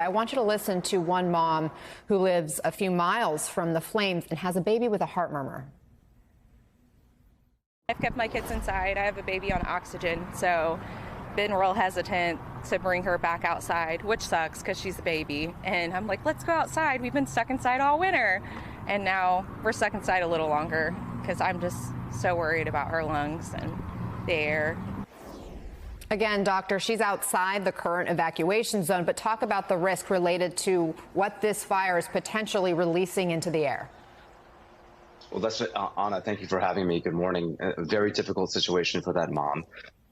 I want you to listen to one mom who lives a few miles from the flames and has a baby with a heart murmur. I've kept my kids inside. I have a baby on oxygen, so been real hesitant to bring her back outside, which sucks because she's a baby. And I'm like, let's go outside. We've been stuck inside all winter. And now we're stuck inside a little longer because I'm just so worried about her lungs and the air. Again, doctor, she's outside the current evacuation zone, but talk about the risk related to what this fire is potentially releasing into the air. Well, that's Anna, thank you for having me. Good morning. A very difficult situation for that mom,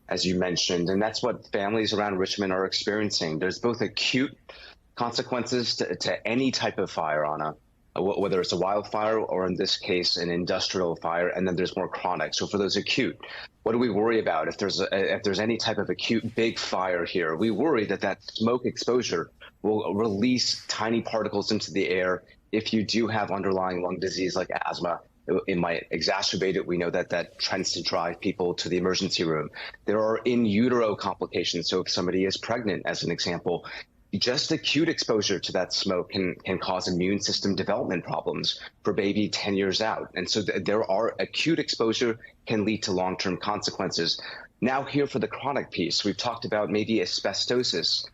as you mentioned, and that's what families around Richmond are experiencing. There's both acute consequences to any type of fire, Anna, whether it's a wildfire or in this case, an industrial fire, and then there's more chronic. So for those acute, what do we worry about if there's any type of acute big fire here? We worry that smoke exposure will release tiny particles into the air. If you do have underlying lung disease like asthma, it might exacerbate it. We know that tends to drive people to the emergency room. There are in utero complications. So if somebody is pregnant, as an example, just acute exposure to that smoke can cause immune system development problems for baby 10 years out. And so there are acute exposure can lead to long-term consequences. Now here for the chronic piece, we've talked about maybe asbestosis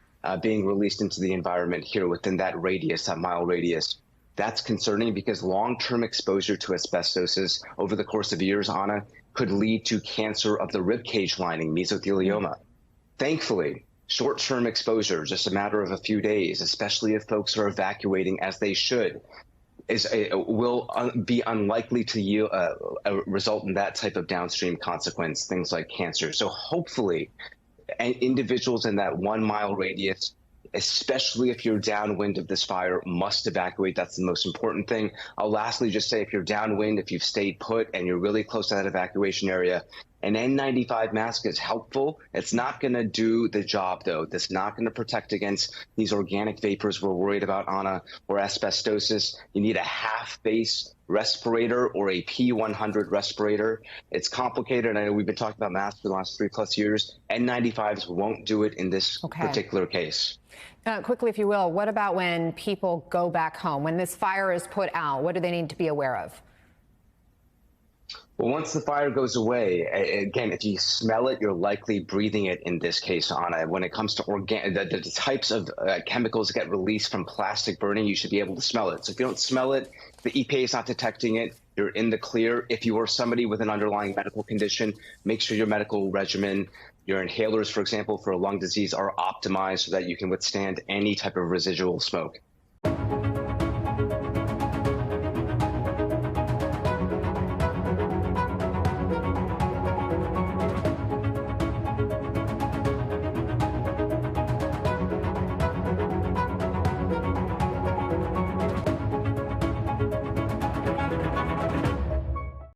being released into the environment here within that radius, that mile radius. That's concerning because long-term exposure to asbestosis over the course of years, Anna, could lead to cancer of the rib cage lining, mesothelioma. Thankfully, short-term exposure, just a matter of a few days, especially if folks are evacuating as they should, will be unlikely to result in that type of downstream consequence, things like cancer. So hopefully, individuals in that 1 mile radius, especially if you're downwind of this fire, must evacuate. That's the most important thing. I'll lastly just say if you're downwind, if you've stayed put and you're really close to that evacuation area, an N95 mask is helpful. It's not going to do the job, though. That's not going to protect against these organic vapors we're worried about, Anna, or asbestosis. You need a half-face respirator or a P100 respirator. It's complicated. I know we've been talking about masks for the last 3+ years. N95s won't do it in this particular case. Quickly, if you will, what about when people go back home? When this fire is put out, what do they need to be aware of? Well, once the fire goes away, again, if you smell it, you're likely breathing it in this case, Anna. When it comes to the types of chemicals that get released from plastic burning, you should be able to smell it. So if you don't smell it, the EPA is not detecting it, you're in the clear. If you are somebody with an underlying medical condition, make sure your medical regimen, your inhalers, for example, for lung disease are optimized so that you can withstand any type of residual smoke.